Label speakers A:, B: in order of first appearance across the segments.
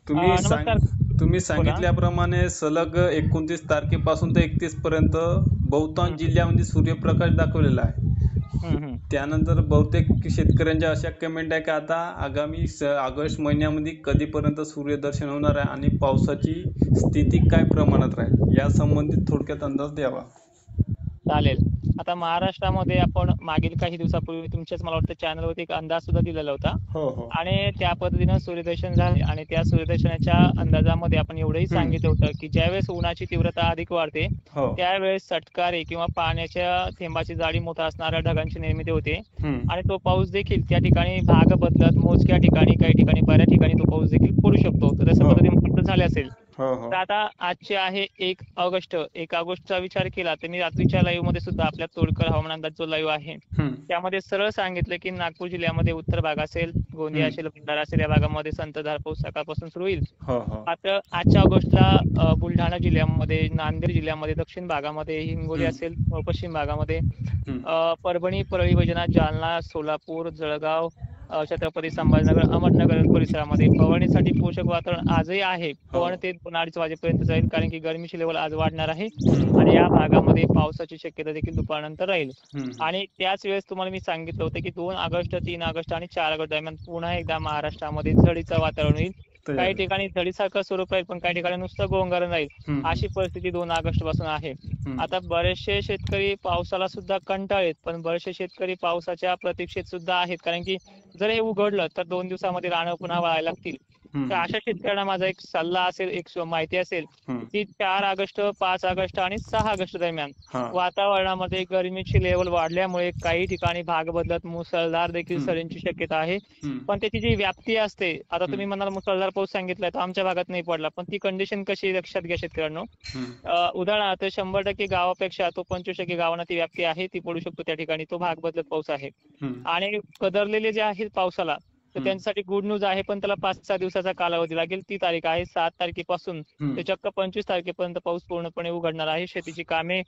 A: तुम्ही
B: नमस्कार.
A: तुम्ही
B: बोला.
A: सांगितल्याप्रमाणे सलग 29 तारखेपासून ते 31 पर्यंत बहुतांश
B: हं, हं.
A: जिल्ह्यामध्ये सूर्यप्रकाश दाखवलेला आहे.
B: हं, हं.
A: त्यानंतर बहुतेक शेतकऱ्यांच्या अशा कमेंट आहे की आता आगामी ऑगस्ट महिन्यामध्ये कधीपर्यंत सूर्यदर्शन होणार आहे आणि पावसाची स्थिती काय प्रमाणात राहील या संबंधित थोडक्यात अंदाज द्यावा.
B: चालेल. आता महाराष्ट्रामध्ये आपण मागील काही दिवसापूर्वी तुमच्याच मला वाटतं चॅनलवरती एक अंदाज सुद्धा दिलेला होता
A: हो हो.
B: आणि त्या पद्धतीनं सूर्यदर्शन झाले आणि त्या सूर्यदर्शनाच्या अंदाजामध्ये आपण एवढंही सांगितलं होतं की ज्यावेळेस उन्हाची तीव्रता अधिक वाढते
A: हो.
B: त्यावेळेस सटकारे किंवा पाण्याच्या थेंबाची जाडी मोठा असणाऱ्या ढगांची निर्मिती होते
A: हम्म.
B: आणि तो पाऊस देखील त्या ठिकाणी भाग बदलत मोजक्या ठिकाणी काही ठिकाणी बऱ्याच ठिकाणी तो पाऊस देखील पडू शकतो. तर तशा
A: हो.
B: पद्धतीने झाले असेल.
A: हो हो.
B: तर आता आजचे आहे 1 ऑगस्ट. 1 ऑगस्टचा विचार केला तर मी रात्रीच्या लाईव्ह मध्ये सुद्धा आपल्या तोडकर हवामान अंदाज जो लाईव्ह आहे त्यामध्ये सरळ सांगितलं की नागपूर जिल्ह्यामध्ये उत्तर भाग असेल, गोंदिया असेल, भंडारा असेल या भागामध्ये संततधार पाऊस सकाळपासून सुरू होईल.
A: हो हो.
B: मात्र आजच्या ऑगस्टला बुलढाणा जिल्ह्यामध्ये, नांदेड जिल्ह्यामध्ये, दक्षिण भागामध्ये, हिंगोली असेल, पश्चिम भागामध्ये, परभणी, परळी वैजनाथ, जालना, सोलापूर, जळगाव, छत्रपती संभाजीनगर, अहमदनगर परिसरामध्ये फवारणीसाठी पोषक वातावरण आजही आहे, पण ते 2-2:30 वाजेपर्यंत जाईल कारण की गरमीची लेवल आज वाढणार आहे आणि या भागामध्ये पावसाची शक्यता देखील दुपारनंतर राहील. आणि त्याच वेळेस तुम्हाला मी सांगितलं होतं की 2 ऑगस्ट, 3 ऑगस्ट आणि 4 ऑगस्ट दरम्यान पुन्हा एकदा महाराष्ट्रामध्ये झडीचं वातावरण होईल. काही ठिकाणी झडीसारखं स्वरूप राहील पण काही ठिकाणी नुसतं गोंगारण राहील. अशी परिस्थिती 2 ऑगस्ट पासून आहे. आता बरेचसे शेतकरी पावसाला सुद्धा कंटाळेत पण बरेचसे शेतकरी पावसाच्या प्रतीक्षेत सुद्धा आहेत कारण की जर हे उघडलं तर 2 दिवसामध्ये रानं पुन्हा वाळायला लागतील. तर अशा शेतकऱ्यांना माझा एक सल्ला असेल, एक माहिती असेल की 4 ऑगस्ट, 5 ऑगस्ट आणि 6 ऑगस्ट दरम्यान वातावरणामध्ये गरमीची लेवल वाढल्यामुळे काही ठिकाणी भाग बदलत मुसळधार देखील सरींची शक्यता आहे. पण त्याची जी व्याप्ती असते, आता तुम्ही म्हणाल मुसळधार पाऊस सांगितलाय तर आमच्या भागात नाही पडला, पण ती कंडिशन कशी लक्षात घ्या शेतकऱ्यांनो. उदाहरणार्थ 100% गावापेक्षा तो 25% गावांना ती व्याप्ती आहे, ती पडू शकतो त्या ठिकाणी, तो भाग बदलत पाऊस आहे. आणि कदरलेले जे आहेत पावसाला तर त्यांच्यासाठी गुड न्यूज आहे पण त्याला 5-6 दिवसाचा कालावधी लागेल. ती तारीख आहे 7 तारखेपासून ते चक्क 25 तारखेपर्यंत पाऊस पूर्णपणे उघडणार आहे. शेतीची कामे,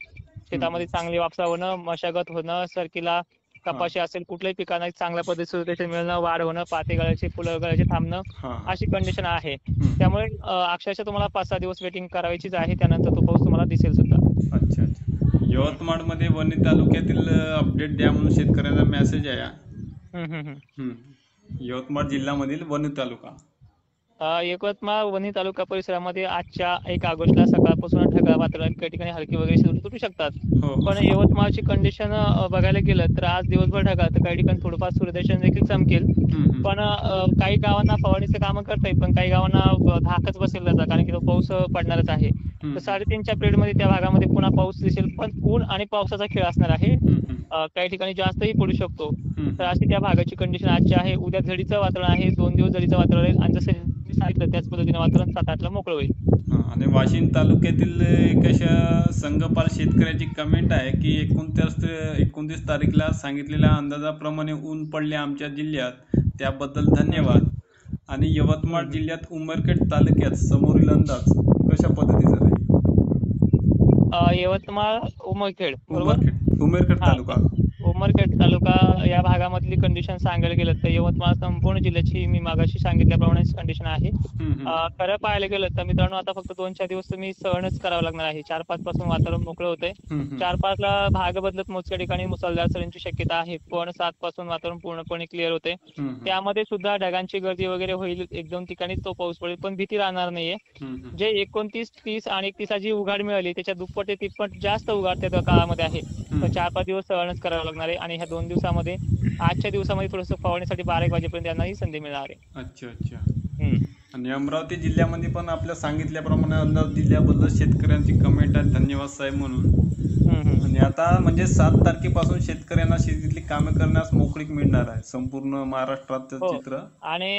B: शेतामध्ये चांगली वापसा होणं, मशागत होणं, सरकीला कपाशी असेल कुठल्याही पिकांना चांगल्या पद्धतीने मिळणं, वाढ होणं, पाते गळायचे, फुलं गळायचे थांबणं अशी कंडिशन आहे. त्यामुळे अक्षरशः तुम्हाला 5-6 दिवस वेटिंग करायचीच आहे, त्यानंतर तो पाऊस तुम्हाला दिसेल सुद्धा.
A: अच्छा अच्छा. यवतमाळमध्ये वणी तालुक्यातील अपडेट द्या म्हणून शेतकऱ्यांना मेसेज आहे. यवतमाळ जिल्ह्यामधील वणी तालुका.
B: यवतमाळ वणी तालुका परिसरामध्ये आजच्या 1 ऑगस्टला सकाळपासून ढगाळ वातावरण काही ठिकाणी हलकी वगैरे तुटू शकतात. पण यवतमाळची कंडिशन बघायला गेलं तर आज दिवसभर ढगाळ तर काही ठिकाणी थोडंफार सूर्यदर्शन देखील चमकेल. पण काही गावांना फवारणीचे कामं करता येईल पण काही गावांना धाकच बसेल त्याचा कारण की तो पाऊस पडणारच आहे. तर 3:30च्या पिरियड मध्ये त्या भागामध्ये पुन्हा पाऊस दिसेल पण ऊन आणि पावसाचा खेळ असणार आहे. काही ठिकाणी जास्तही पडू शकतो. तर अशी त्या भागाची कंडिशन आजची आहे. उद्या झडीचं वातावरण आहे, 2 दिवस झडीचं वातावरण आहे आणि जसं मी सांगितलं त्याच पद्धतीने वातावरण 7-8ला मोकळं होईल.
A: आणि वाशिम तालुक्यातील एक अशा संघपाल शेतकऱ्याची कमेंट आहे की 29 तारीखला सांगितलेल्या अंदाजाप्रमाणे ऊन पडले आमच्या जिल्ह्यात, त्याबद्दल धन्यवाद. आणि यवतमाळ जिल्ह्यात उमरखेड तालुक्यात समोरील अंदाज कशा पद्धतीचा राहील?
B: यवतमाळ उमरखेड
A: उमरखेड तालुका.
B: उमरखेड तालुका या भागामधली कंडिशन सांगायला गेलं तर यवतमाळ संपूर्ण जिल्ह्याची मी मागाशी सांगितल्याप्रमाणे कंडिशन आहे. खरं पाहायला गेलं तर मित्रांनो आता फक्त 2-4 दिवस तुम्ही सहनच करावं लागणार आहे. 4-5 पासून वातावरण मोकळं होतंय. 4-5ला भाग बदलत मोजक्या ठिकाणी मुसळधार सरींची शक्यता आहे पण 7 पासून वातावरण पूर्णपणे क्लिअर होते. त्यामध्ये सुद्धा ढगांची गर्दी वगैरे होईल, 1-2 ठिकाणी तो पाऊस पडेल पण भीती राहणार नाहीये. जे 29, 30 आणि 31 जी उघाड मिळाली त्याच्या दुप्पट ते तिप्पट जास्त उघाड त्या काळामध्ये आहे. तर 4-5 दिवस सहनच करावं लागणार आहे आणि ह्या 2 दिवसामध्ये आजच्या दिवसामध्ये थोडंसं फवारणीसाठी 12-1 वाजेपर्यंत यांना ही संधी मिळणार आहे.
A: अच्छा अच्छा. आणि अमरावती जिल्ह्यामध्ये पण आपल्या सांगितल्याप्रमाणे अंदाज दिल्याबद्दल शेतकऱ्यांची कमेंट आहे, धन्यवाद साहेब म्हणून. आणि आता म्हणजे 7 तारखेपासून शेतकऱ्यांना शेतीतली कामे करण्यास मोकळीक मिळणार आहे संपूर्ण महाराष्ट्रात चित्र.
B: आणि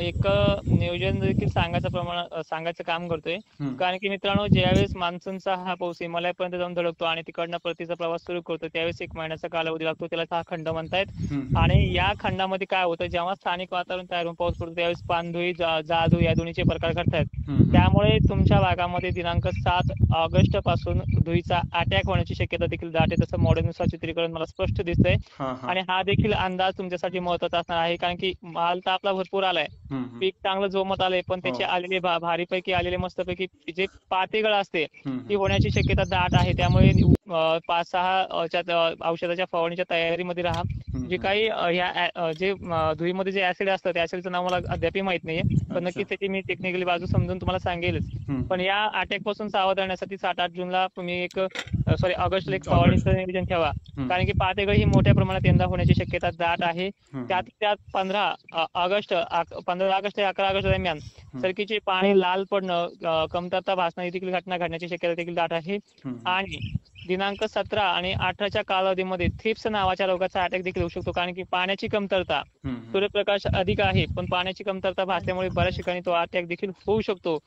B: एक नियोजन देखील सांगायचं काम करतोय कारण की मित्रांनो ज्यावेळेस मान्सूनचा हा पाऊस हिमालयापर्यंत जाऊन धडकतो आणि तिकडनं परतीचा प्रवास सुरू करतो त्यावेळेस 1 महिन्याचा कालावधी लागतो, त्याला 6 खंड म्हणतायत. आणि या खंडामध्ये काय होतं जेव्हा स्थानिक वातावरण तयार होऊन पाऊस पडतो त्यावेळेस पानधुई, जाधुई या दोन्हीचे प्रकार घडतात. त्यामुळे तुमच्या भागामध्ये दिनांक 7 ऑगस्ट पासून धुईचा अटॅक होण्याची शक्यता देखील देखील दाट आहे, तसं मॉडेलनुसार चित्रीकरण मला स्पष्ट दिसतंय.
A: हा हा.
B: आणि हा देखील अंदाज तुमच्यासाठी महत्वाचा असणार आहे, कारण की माल तर आपला भरपूर आलाय, पीक चांगलं जोमत आलंय, पण त्याचे आलेले भारीपैकी आलेले मस्तपैकी जे पातेगळ असते ती होण्याची शक्यता दाट आहे. त्यामुळे 5-6 औषधाच्या फवारणीच्या तयारीमध्ये राहा. जे काही जे धुळीमध्ये जे ऍसिड असतं त्या ऍसिडचं नाव मला अद्याप माहित नाहीये, पण नक्कीच त्याची मी टेक्निकली बाजू समजून तुम्हाला सांगेलच. पण या अटॅक पासून सावध राहण्यासाठी 7-8 जूनला तुम्ही ऑगस्टला एक फवारणीचं नियोजन ठेवा, कारण की पातेगळ ही मोठ्या प्रमाणात यंदा होण्याची शक्यता दाट आहे. त्यात 15 ऑगस्ट ते 11 ऑगस्ट दरम्यान सरकीचे पाणी लाल पडणं, कमतरता भासणं ही देखील घटना घडण्याची शक्यता देखील दाट आहे. आणि दिनांक 17 आणि 18च्या कालावधीमध्ये थ्रिप्स नावाच्या रोगाचा अटॅक देखील होऊ शकतो, कारण की पाण्याची कमतरता, सूर्यप्रकाश अधिक आहे पण पाण्याची कमतरता भासल्यामुळे बऱ्याच ठिकाणी तो अटॅक देखील होऊ शकतो.